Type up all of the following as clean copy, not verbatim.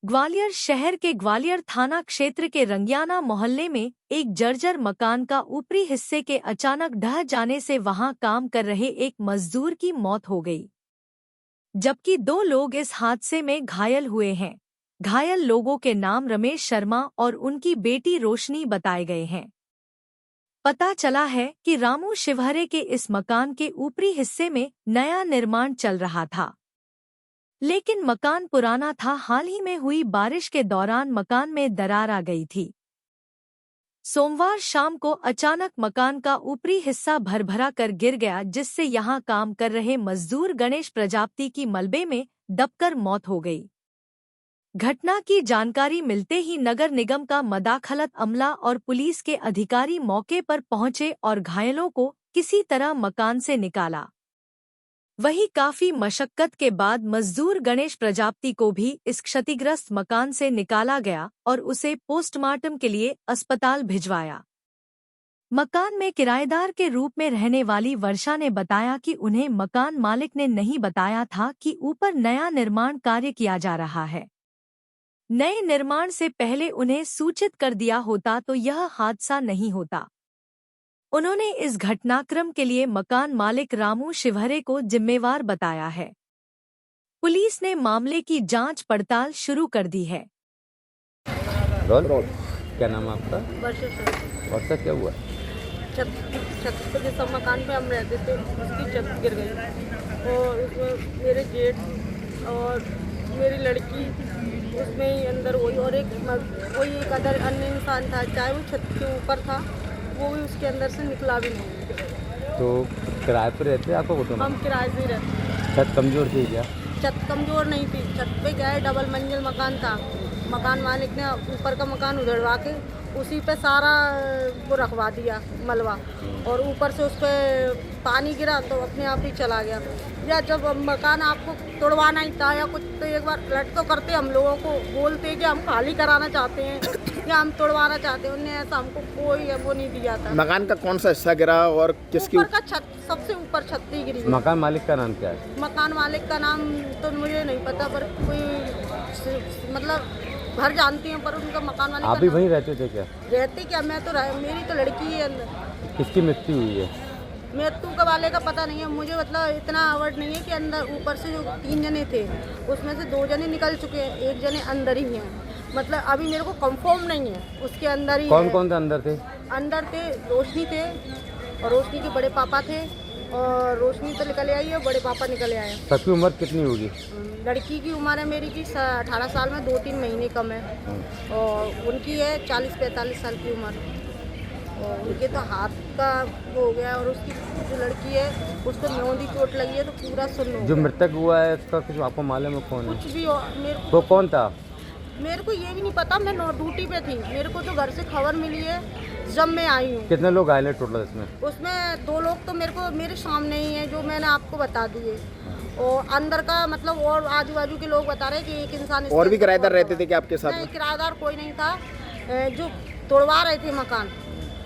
ग्वालियर शहर के ग्वालियर थाना क्षेत्र के रंगियाना मोहल्ले में एक जर्जर मकान का ऊपरी हिस्से के अचानक ढह जाने से वहां काम कर रहे एक मजदूर की मौत हो गई, जबकि 2 लोग इस हादसे में घायल हुए हैं। घायल लोगों के नाम रमेश शर्मा और उनकी बेटी रोशनी बताए गए हैं। पता चला है कि रामू शिवहरे के इस मकान के ऊपरी हिस्से में नया निर्माण चल रहा था, लेकिन मकान पुराना था। हाल ही में हुई बारिश के दौरान मकान में दरार आ गई थी। सोमवार शाम को अचानक मकान का ऊपरी हिस्सा भरभरा कर गिर गया, जिससे यहां काम कर रहे मजदूर गणेश प्रजापति की मलबे में दबकर मौत हो गई। घटना की जानकारी मिलते ही नगर निगम का मदाखलत अमला और पुलिस के अधिकारी मौके पर पहुंचे और घायलों को किसी तरह मकान से निकाला। वहीं काफी मशक्कत के बाद मजदूर गणेश प्रजापति को भी इस क्षतिग्रस्त मकान से निकाला गया और उसे पोस्टमार्टम के लिए अस्पताल भिजवाया। मकान में किराएदार के रूप में रहने वाली वर्षा ने बताया कि उन्हें मकान मालिक ने नहीं बताया था कि ऊपर नया निर्माण कार्य किया जा रहा है। नए निर्माण से पहले उन्हें सूचित कर दिया होता तो यह हादसा नहीं होता। उन्होंने इस घटनाक्रम के लिए मकान मालिक रामू शिवहरे को जिम्मेवार बताया है। पुलिस ने मामले की जांच पड़ताल शुरू कर दी है। क्या नाम है आपका? वर्षा। क्या हुआ? छत पे जिस मकान पे हम रहते थे उसकी छत गिर गई और उसमें मेरे जेठ और मेरी लड़की उसमें ही अंदर हुई और एक अदर अन्य इंसान था, चाहे वो छत के ऊपर था, वो भी उसके अंदर से निकला भी नहीं। तो किराए पर रहते आपको? हम किराए से ही रहते। छत कमजोर थी क्या? छत कमजोर नहीं थी। छत पे क्या है, डबल मंजिल मकान था। मकान मालिक ने ऊपर का मकान उधड़वा के उसी पे सारा वो रखवा दिया मलबा, और ऊपर से उस पर पानी गिरा तो अपने आप ही चला गया। या जब मकान आपको तोड़वाना ही था या कुछ, तो एक बार अलर्ट तो करते, हम लोगों को बोलते कि हम खाली कराना चाहते हैं या हम तोड़वाना चाहते हैं। उन्होंने ऐसा हमको कोई वो नहीं दिया था। मकान का कौन सा हिस्सा गिरा और किसकी? ऊपर का छत, सबसे ऊपर छत ही गिरी। मकान मालिक का नाम क्या है? मकान मालिक का नाम तो मुझे नहीं पता, पर कोई मतलब घर जानती हूँ, पर उनका मकान वाले आप भी वहीं रहते थे क्या? रहती क्या, मैं तो मेरी तो लड़की है अंदर। किसकी मृत्यु हुई है? मृत्यु का वाले का पता नहीं है मुझे, मतलब इतना अवर्ड नहीं है कि अंदर ऊपर से जो 3 जने थे उसमें से 2 जने निकल चुके हैं, 1 जने अंदर ही हैं। मतलब अभी मेरे को कंफर्म नहीं है उसके अंदर ही। कौन कौन थे अंदर थे? अंदर थे रोशनी थे और रोशनी के बड़े पापा थे, और रोशनी तो निकल आई है, बड़े पापा निकले आए। सबकी उम्र कितनी होगी? लड़की की उम्र है मेरी की 18 साल में 2-3 महीने कम है, और उनकी है 40-45 साल की उम्र। और उनके तो हाथ का वो हो गया, और उसकी जो लड़की है उसको न्योंदी चोट लगी है, तो पूरा सुन्न हो जो गया। मृतक हुआ है उसका कुछ आपको मालूम है कौन है? कुछ भी मेरे वो कौन था? मेरे को ये भी नहीं पता, मैं ड्यूटी पे थी। मेरे को तो घर से खबर मिली है जब मैं आई हूँ। कितने लोग घायल हैं टोटल इसमें? उसमें 2 लोग तो मेरे सामने ही हैं, जो मैंने आपको बता दिए, और अंदर का मतलब और आजू बाजू के लोग बता रहे हैं कि एक इंसान। और भी किराएदार रहते थे क्या आपके साथ? नहीं, किराएदार कोई नहीं था। जो तोड़वा रहे थे मकान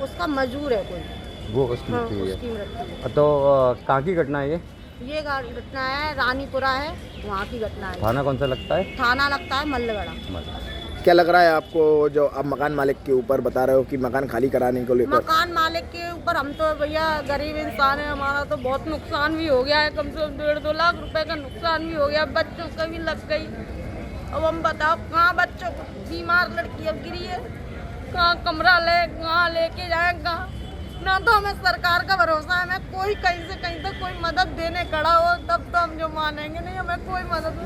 उसका मजदूर है कोई, वो उसकी हाँ, मृत्यु उसकी मृत्यु। है। तो कहाँ की घटना है ये घटना है रानीपुरा है, वहाँ की घटना है। थाना कौन सा लगता है? थाना लगता है मल्लगढ़ा। क्या लग रहा है आपको जो अब मकान मालिक के ऊपर बता रहे हो कि मकान खाली कराने को लेकर? मकान मालिक के ऊपर हम तो भैया गरीब इंसान है, हमारा तो बहुत नुकसान भी हो गया है, कम से कम 1.5-2 लाख रुपए का नुकसान भी हो गया। बच्चों का भी लग गई। अब हम बताओ कहाँ बच्चों को, बीमार लड़की अब गिरी है, कहाँ कमरा ले, कहाँ लेके जाए, कहाँ ना। तो हमें सरकार का भरोसा है, हमें कोई कहीं से कहीं तक कोई मदद देने खड़ा हो तब तो हम जो मानेंगे, नहीं हमें कोई मदद।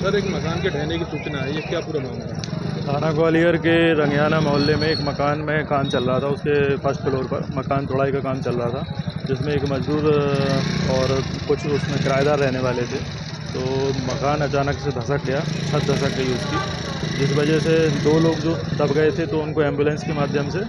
सर, एक मकान के ढहने की सूचना है, ये क्या पूरा मामला है? थाना ग्वालियर के रंगियाना मोहल्ले में एक मकान में काम चल रहा था। उसके फर्स्ट फ्लोर पर मकान तोड़ाई का काम चल रहा था, जिसमें एक मजदूर और कुछ उसमें किराएदार रहने वाले थे। तो मकान अचानक से धसक गया, छत धसक गई उसकी, जिस वजह से 2 लोग जो दब गए थे तो उनको एम्बुलेंस के माध्यम से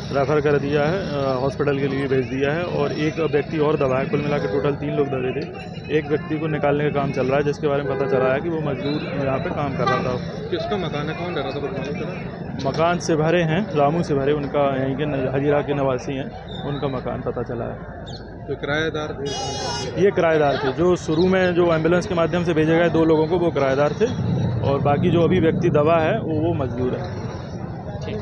रेफ़र कर दिया है, हॉस्पिटल के लिए भेज दिया है, और एक व्यक्ति और दबा है। कुल मिला के टोटल 3 लोग दबे थे। एक व्यक्ति को निकालने का काम चल रहा है, जिसके बारे में पता चला है कि वो मजदूर यहाँ पे काम कर रहा था। किसका मकान है, कौन रह रहा था? मकान शिवहरे हैं, रामू शिवहरे, उनका यहीं के हजीरा के निवासी हैं, उनका मकान पता चला है। तो किराएदार थे? ये किराएदार थे। जो शुरू में जो एम्बुलेंस के माध्यम से भेजे गए 2 लोगों को, वो किराएदार थे, और बाकी जो अभी व्यक्ति दबा है वो मजदूर है। ठीक।